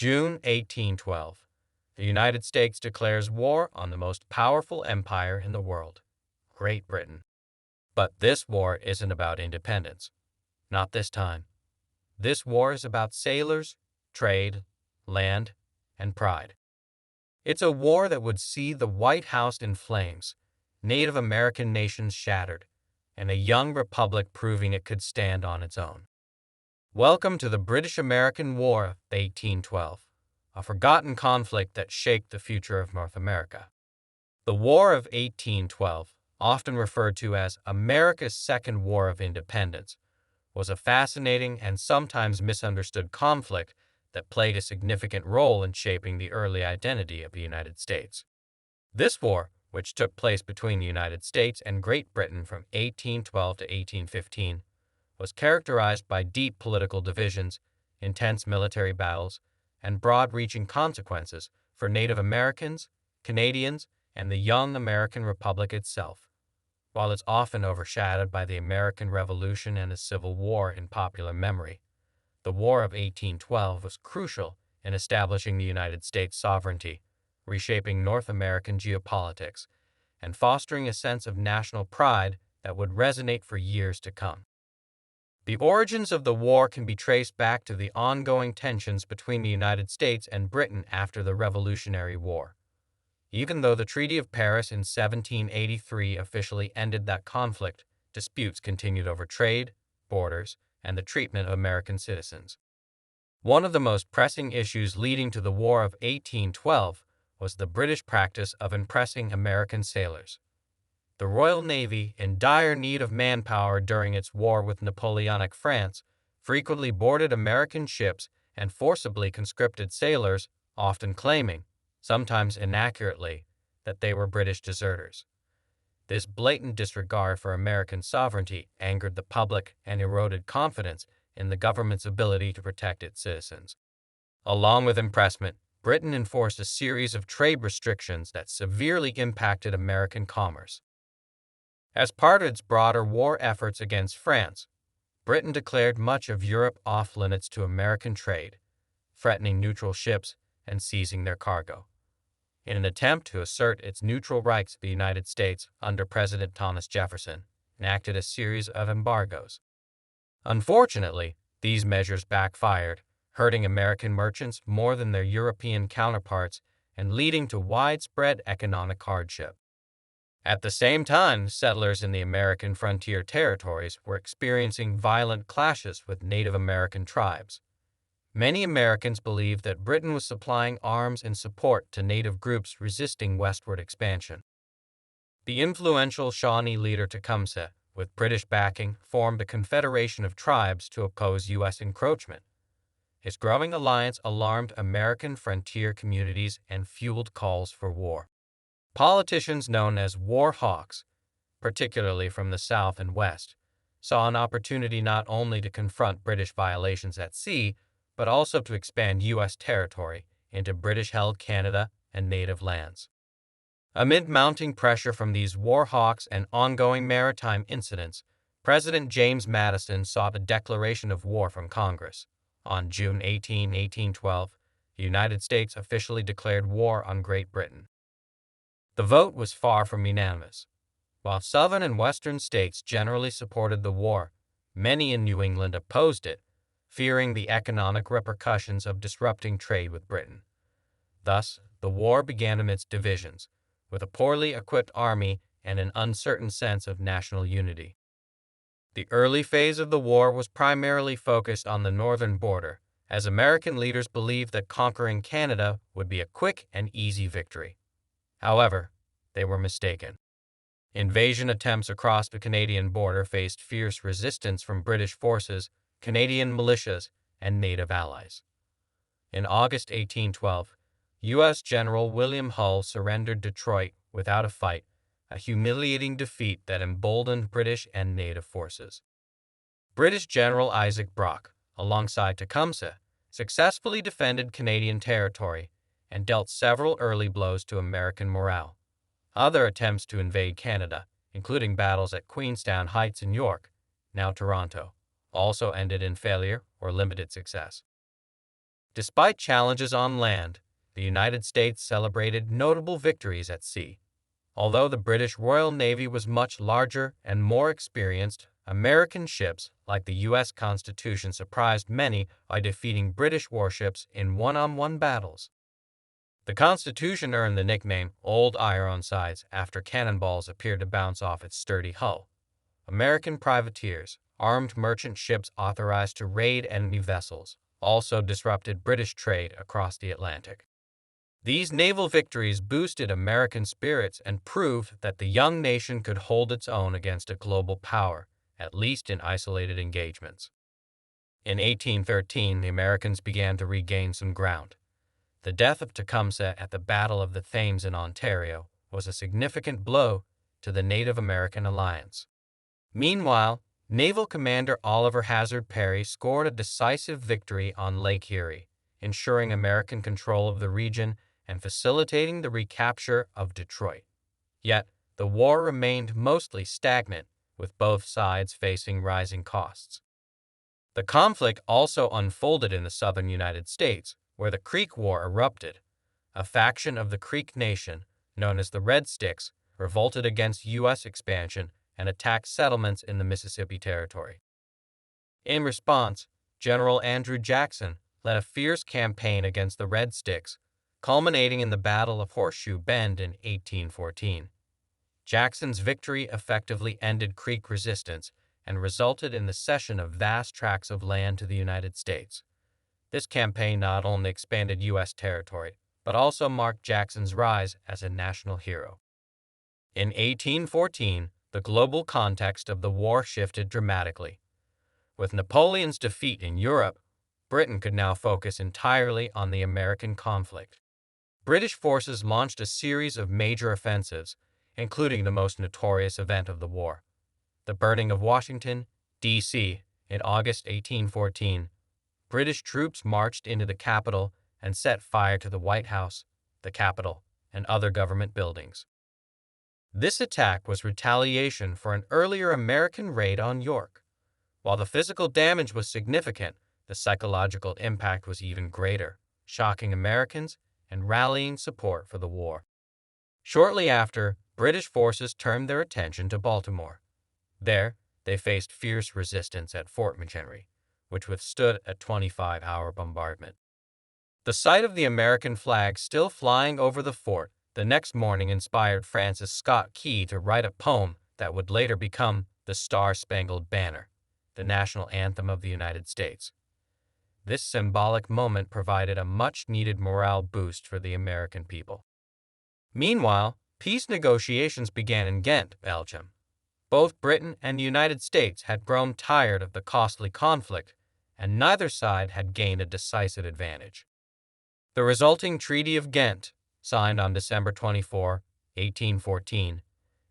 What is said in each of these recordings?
June 1812. The United States declares war on the most powerful empire in the world, Great Britain. But this war isn't about independence. Not this time. This war is about sailors, trade, land, and pride. It's a war that would see the White House in flames, Native American nations shattered, and a young republic proving it could stand on its own. Welcome to the British-American War of 1812, a forgotten conflict that shaped the future of North America. The War of 1812, often referred to as America's Second War of Independence, was a fascinating and sometimes misunderstood conflict that played a significant role in shaping the early identity of the United States. This war, which took place between the United States and Great Britain from 1812 to 1815, was characterized by deep political divisions, intense military battles, and broad-reaching consequences for Native Americans, Canadians, and the young American Republic itself. While it's often overshadowed by the American Revolution and the Civil War in popular memory, the War of 1812 was crucial in establishing the United States' sovereignty, reshaping North American geopolitics, and fostering a sense of national pride that would resonate for years to come. The origins of the war can be traced back to the ongoing tensions between the United States and Britain after the Revolutionary War. Even though the Treaty of Paris in 1783 officially ended that conflict, disputes continued over trade, borders, and the treatment of American citizens. One of the most pressing issues leading to the War of 1812 was the British practice of impressing American sailors. The Royal Navy, in dire need of manpower during its war with Napoleonic France, frequently boarded American ships and forcibly conscripted sailors, often claiming, sometimes inaccurately, that they were British deserters. This blatant disregard for American sovereignty angered the public and eroded confidence in the government's ability to protect its citizens. Along with impressment, Britain enforced a series of trade restrictions that severely impacted American commerce. As part of its broader war efforts against France, Britain declared much of Europe off-limits to American trade, threatening neutral ships and seizing their cargo. In an attempt to assert its neutral rights, the United States, under President Thomas Jefferson, enacted a series of embargoes. Unfortunately, these measures backfired, hurting American merchants more than their European counterparts and leading to widespread economic hardship. At the same time, settlers in the American frontier territories were experiencing violent clashes with Native American tribes. Many Americans believed that Britain was supplying arms and support to Native groups resisting westward expansion. The influential Shawnee leader Tecumseh, with British backing, formed a confederation of tribes to oppose U.S. encroachment. His growing alliance alarmed American frontier communities and fueled calls for war. Politicians known as war hawks, particularly from the South and West, saw an opportunity not only to confront British violations at sea, but also to expand U.S. territory into British-held Canada and native lands. Amid mounting pressure from these war hawks and ongoing maritime incidents, President James Madison sought a declaration of war from Congress. On June 18, 1812, the United States officially declared war on Great Britain. The vote was far from unanimous. While southern and western states generally supported the war, many in New England opposed it, fearing the economic repercussions of disrupting trade with Britain. Thus, the war began amidst divisions, with a poorly equipped army and an uncertain sense of national unity. The early phase of the war was primarily focused on the northern border, as American leaders believed that conquering Canada would be a quick and easy victory. However, they were mistaken. Invasion attempts across the Canadian border faced fierce resistance from British forces, Canadian militias, and native allies. In August 1812, U.S. General William Hull surrendered Detroit without a fight, a humiliating defeat that emboldened British and native forces. British General Isaac Brock, alongside Tecumseh, successfully defended Canadian territory and dealt several early blows to American morale. Other attempts to invade Canada, including battles at Queenstown Heights in York, now Toronto, also ended in failure or limited success. Despite challenges on land, the United States celebrated notable victories at sea. Although the British Royal Navy was much larger and more experienced, American ships, like the U.S. Constitution, surprised many by defeating British warships in one-on-one battles. The Constitution earned the nickname Old Ironsides after cannonballs appeared to bounce off its sturdy hull. American privateers, armed merchant ships authorized to raid enemy vessels, also disrupted British trade across the Atlantic. These naval victories boosted American spirits and proved that the young nation could hold its own against a global power, at least in isolated engagements. In 1813, the Americans began to regain some ground. The death of Tecumseh at the Battle of the Thames in Ontario was a significant blow to the Native American alliance. Meanwhile, Naval Commander Oliver Hazard Perry scored a decisive victory on Lake Erie, ensuring American control of the region and facilitating the recapture of Detroit. Yet, the war remained mostly stagnant, with both sides facing rising costs. The conflict also unfolded in the southern United States, where the Creek War erupted. A faction of the Creek Nation, known as the Red Sticks, revolted against U.S. expansion and attacked settlements in the Mississippi Territory. In response, General Andrew Jackson led a fierce campaign against the Red Sticks, culminating in the Battle of Horseshoe Bend in 1814. Jackson's victory effectively ended Creek resistance and resulted in the cession of vast tracts of land to the United States. This campaign not only expanded U.S. territory, but also marked Jackson's rise as a national hero. In 1814, the global context of the war shifted dramatically. With Napoleon's defeat in Europe, Britain could now focus entirely on the American conflict. British forces launched a series of major offensives, including the most notorious event of the war, the burning of Washington, D.C. in August 1814. British troops marched into the capital and set fire to the White House, the Capitol, and other government buildings. This attack was retaliation for an earlier American raid on York. While the physical damage was significant, the psychological impact was even greater, shocking Americans and rallying support for the war. Shortly after, British forces turned their attention to Baltimore. There, they faced fierce resistance at Fort McHenry, which withstood a 25-hour bombardment. The sight of the American flag still flying over the fort the next morning inspired Francis Scott Key to write a poem that would later become the Star-Spangled Banner, the national anthem of the United States. This symbolic moment provided a much-needed morale boost for the American people. Meanwhile, peace negotiations began in Ghent, Belgium. Both Britain and the United States had grown tired of the costly conflict, and neither side had gained a decisive advantage. The resulting Treaty of Ghent, signed on December 24, 1814,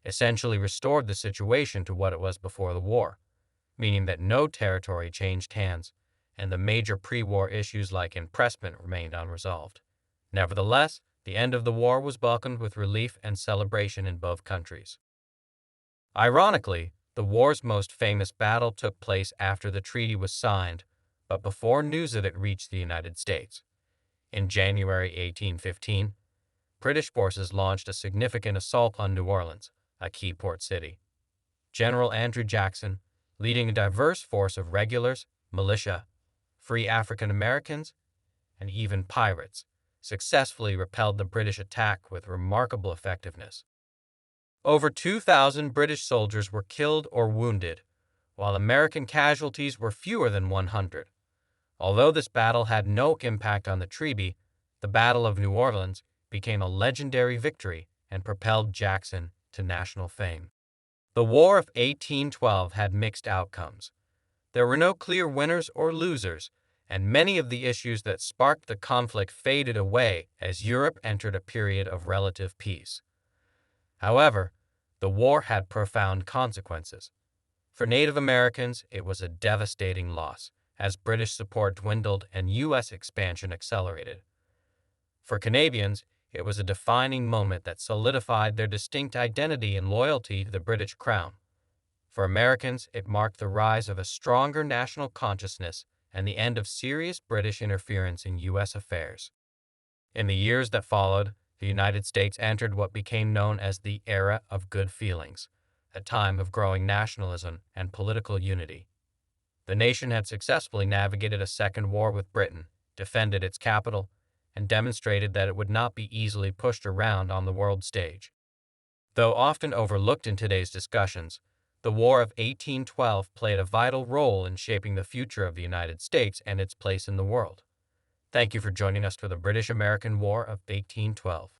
essentially restored the situation to what it was before the war, meaning that no territory changed hands, and the major pre-war issues like impressment remained unresolved. Nevertheless, the end of the war was welcomed with relief and celebration in both countries. Ironically, the war's most famous battle took place after the treaty was signed, but before news of it reached the United States. In January 1815, British forces launched a significant assault on New Orleans, a key port city. General Andrew Jackson, leading a diverse force of regulars, militia, free African Americans, and even pirates, successfully repelled the British attack with remarkable effectiveness. Over 2,000 British soldiers were killed or wounded, while American casualties were fewer than 100. Although this battle had no impact on the treaty, the Battle of New Orleans became a legendary victory and propelled Jackson to national fame. The War of 1812 had mixed outcomes. There were no clear winners or losers, and many of the issues that sparked the conflict faded away as Europe entered a period of relative peace. However, the war had profound consequences. For Native Americans, it was a devastating loss, as British support dwindled and U.S. expansion accelerated. For Canadians, it was a defining moment that solidified their distinct identity and loyalty to the British Crown. For Americans, it marked the rise of a stronger national consciousness and the end of serious British interference in U.S. affairs. In the years that followed, the United States entered what became known as the Era of Good Feelings, a time of growing nationalism and political unity. The nation had successfully navigated a second war with Britain, defended its capital, and demonstrated that it would not be easily pushed around on the world stage. Though often overlooked in today's discussions, the War of 1812 played a vital role in shaping the future of the United States and its place in the world. Thank you for joining us for the British-American War of 1812.